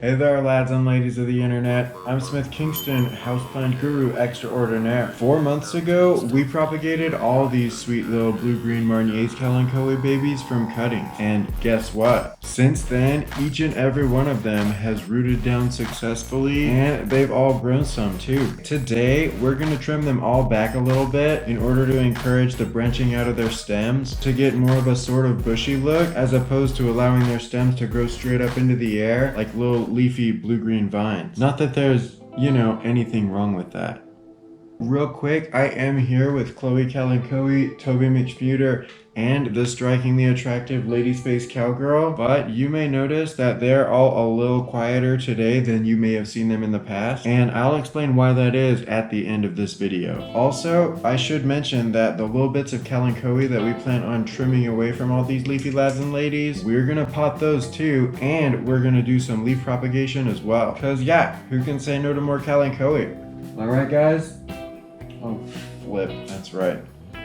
Hey there, lads and ladies of the internet. I'm Smith Kingston, houseplant guru extraordinaire. 4 months ago, we propagated all these sweet little blue-green Marnier'S Kalanchoe babies from cuttings. And guess what? Since then, each and every one of them has rooted down successfully, and they've all grown some too. Today, we're gonna trim them all back a little bit in order to encourage the branching out of their stems to get more of a sort of bushy look, as opposed to allowing their stems to grow straight up into the air like little leafy blue-green vines. Not that there's, anything wrong with that. Real quick, I am here with Chloe Kalanchoe, Toby McSchmuter, and the strikingly attractive Lady Space Cowgirl, but you may notice that they're all a little quieter today than you may have seen them in the past, and I'll explain why that is at the end of this video. Also, I should mention that the little bits of Kalanchoe that we plan on trimming away from all these leafy lads and ladies, we're gonna pot those too, and we're gonna do some leaf propagation as well. Cause yeah, who can say no to more Kalanchoe? Alright guys? Oh, flip, that's right.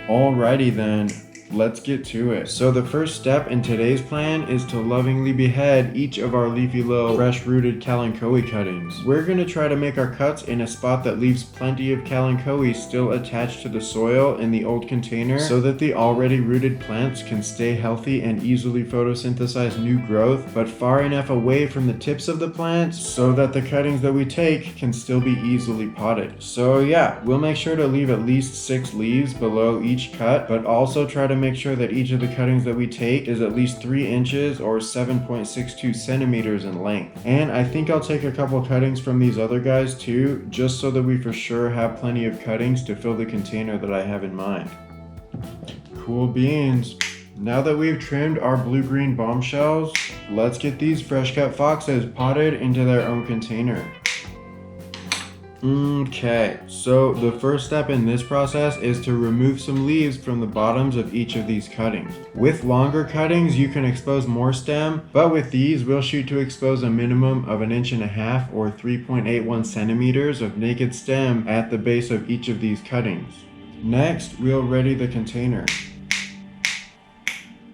Alrighty then, let's get to it. So the first step in today's plan is to lovingly behead each of our leafy little fresh-rooted Kalanchoe cuttings. We're going to try to make our cuts in a spot that leaves plenty of Kalanchoe still attached to the soil in the old container, so that the already rooted plants can stay healthy and easily photosynthesize new growth, but far enough away from the tips of the plants so that the cuttings that we take can still be easily potted. So yeah, we'll make sure to leave at least 6 leaves below each cut, but also try to make sure that each of the cuttings that we take is at least 3 inches or 7.62 centimeters in length. And I think I'll take a couple cuttings from these other guys too, just so that we for sure have plenty of cuttings to fill the container that I have in mind. Cool beans. Now that we've trimmed our blue-green bombshells, let's get these fresh cut foxes potted into their own container. Okay, so the first step in this process is to remove some leaves from the bottoms of each of these cuttings. With longer cuttings, you can expose more stem, but with these, we'll shoot to expose a minimum of 1.5 or 3.81 centimeters of naked stem at the base of each of these cuttings. Next, we'll ready the container.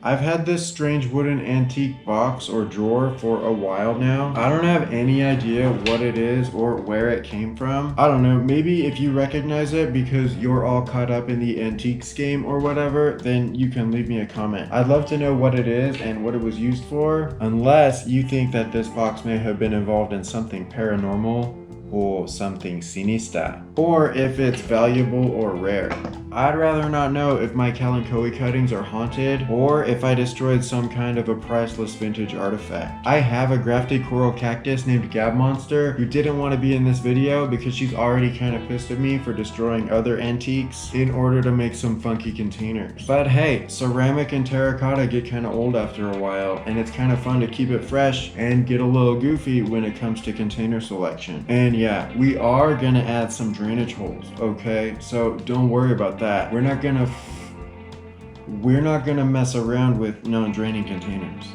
I've had this strange wooden antique box or drawer for a while now. I don't have any idea what it is or where it came from. I don't know, maybe if you recognize it because you're all caught up in the antiques game or whatever, then you can leave me a comment. I'd love to know what it is and what it was used for, unless you think that this box may have been involved in something paranormal or something sinister, or if it's valuable or rare. I'd rather not know if my Kalanchoe cuttings are haunted or if I destroyed some kind of a priceless vintage artifact. I have a grafted coral cactus named Gab Monster who didn't want to be in this video because she's already kind of pissed at me for destroying other antiques in order to make some funky containers. But hey, ceramic and terracotta get kind of old after a while, and it's kind of fun to keep it fresh and get a little goofy when it comes to container selection. And yeah, we are gonna add some drainage holes, okay? So don't worry about that. We're not gonna mess around with non-draining containers.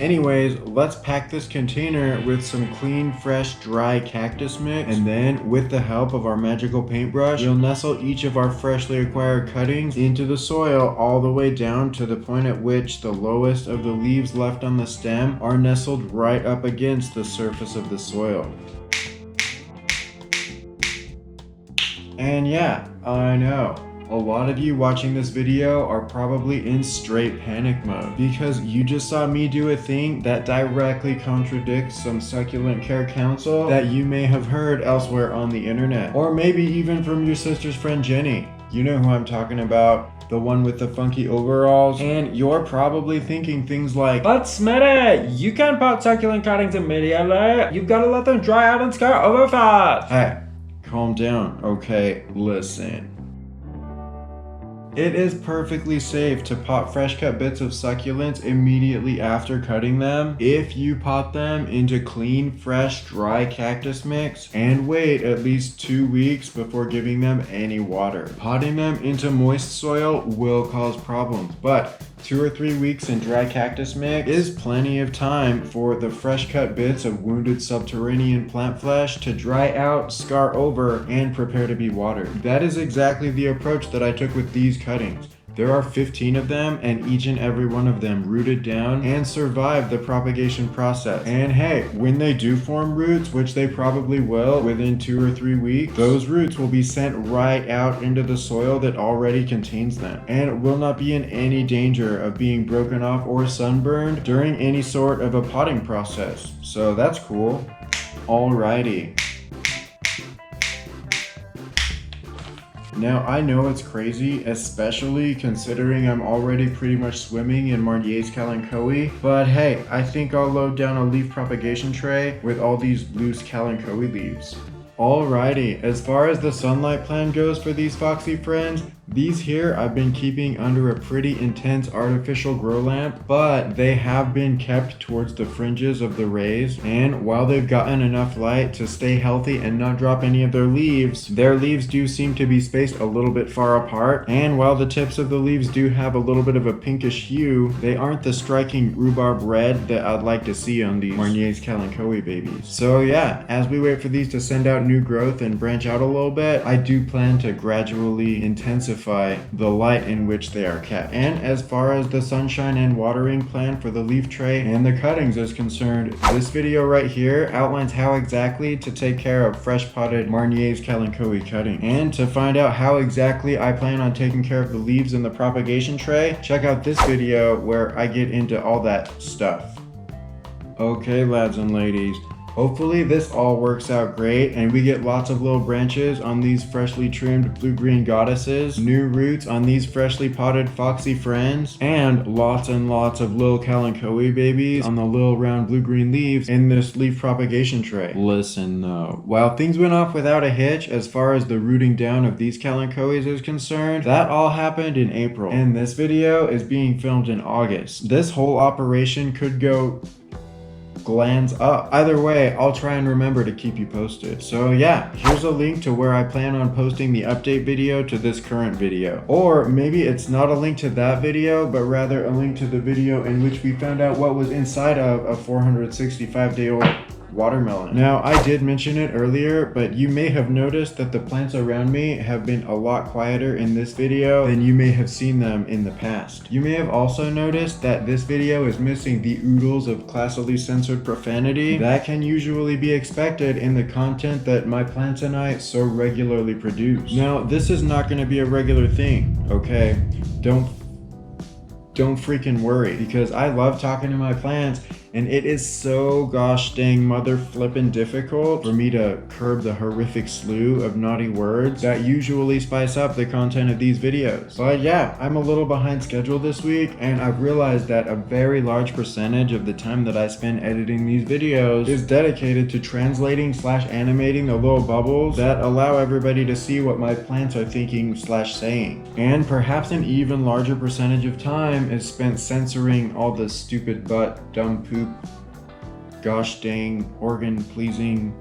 Anyways, let's pack this container with some clean, fresh, dry cactus mix, and then with the help of our magical paintbrush, we'll nestle each of our freshly acquired cuttings into the soil all the way down to the point at which the lowest of the leaves left on the stem are nestled right up against the surface of the soil. And yeah, I know. A lot of you watching this video are probably in straight panic mode because you just saw me do a thing that directly contradicts some succulent care counsel that you may have heard elsewhere on the internet, or maybe even from your sister's friend Jenny. You know who I'm talking about, the one with the funky overalls. And you're probably thinking things like, "But Smitty, you can't pot succulent cuttings immediately. You've got to let them dry out and scour over fast." Hey, calm down, okay? Listen. It is perfectly safe to pot fresh cut bits of succulents immediately after cutting them if you pot them into clean, fresh, dry cactus mix and wait at least 2 weeks before giving them any water. Potting them into moist soil will cause problems, but 2 or 3 weeks in dry cactus mix is plenty of time for the fresh cut bits of wounded subterranean plant flesh to dry out, scar over, and prepare to be watered. That is exactly the approach that I took with these cuttings. There are 15 of them, and each and every one of them rooted down and survived the propagation process. And hey, when they do form roots, which they probably will within 2 or 3 weeks, those roots will be sent right out into the soil that already contains them, and will not be in any danger of being broken off or sunburned during any sort of a potting process. So that's cool. Alrighty. Now, I know it's crazy, especially considering I'm already pretty much swimming in MARNIER'S Kalanchoe, but hey, I think I'll load down a leaf propagation tray with all these loose Kalanchoe leaves. Alrighty, as far as the sunlight plan goes for these foxy friends, these here I've been keeping under a pretty intense artificial grow lamp, but they have been kept towards the fringes of the rays, and while they've gotten enough light to stay healthy and not drop any of their leaves do seem to be spaced a little bit far apart, and while the tips of the leaves do have a little bit of a pinkish hue, they aren't the striking rhubarb red that I'd like to see on these MARNIER'S Kalanchoe babies. So yeah, as we wait for these to send out new growth and branch out a little bit, I do plan to gradually intensify the light in which they are kept. And as far as the sunshine and watering plan for the leaf tray and the cuttings is concerned, this video right here outlines how exactly to take care of fresh potted MARNIER'S Kalanchoe cutting. And to find out how exactly I plan on taking care of the leaves in the propagation tray, check out this video where I get into all that stuff. Okay, lads and ladies, hopefully this all works out great and we get lots of little branches on these freshly trimmed blue-green goddesses, new roots on these freshly potted foxy friends, and lots of little Kalanchoe babies on the little round blue-green leaves in this leaf propagation tray. Listen though, while things went off without a hitch as far as the rooting down of these Kalanchoes is concerned, that all happened in April, and this video is being filmed in August. This whole operation could go glands up. Either way, I'll try and remember to keep you posted. So yeah, here's a link to where I plan on posting the update video to this current video. Or maybe it's not a link to that video, but rather a link to the video in which we found out what was inside of a 465-day-old watermelon. Now, I did mention it earlier, but you may have noticed that the plants around me have been a lot quieter in this video than you may have seen them in the past. You may have also noticed that this video is missing the oodles of classily censored profanity that can usually be expected in the content that my plants and I so regularly produce. Now, this is not going to be a regular thing, okay? Don't freaking worry, because I love talking to my plants, and it is so gosh dang mother flippin' difficult for me to curb the horrific slew of naughty words that usually spice up the content of these videos. But yeah, I'm a little behind schedule this week, and I've realized that a very large percentage of the time that I spend editing these videos is dedicated to translating / animating the little bubbles that allow everybody to see what my plants are thinking / saying. And perhaps an even larger percentage of time is spent censoring all the stupid butt, dumb poop, gosh dang, organ pleasing,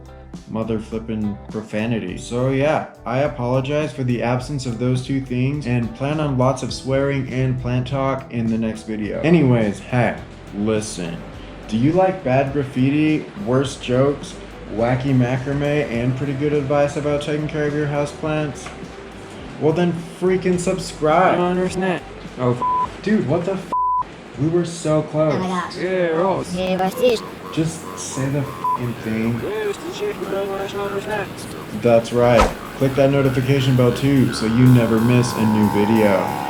mother flippin' profanity. So yeah, I apologize for the absence of those two things and plan on lots of swearing and plant talk in the next video. Anyways, hey, listen. Do you like bad graffiti, worse jokes, wacky macrame, and pretty good advice about taking care of your houseplants? Well then freaking subscribe. Oh, dude, what the f***? We were so close. Oh my gosh. Yeah, just say the f***ing thing. That's right. Click that notification bell too so you never miss a new video.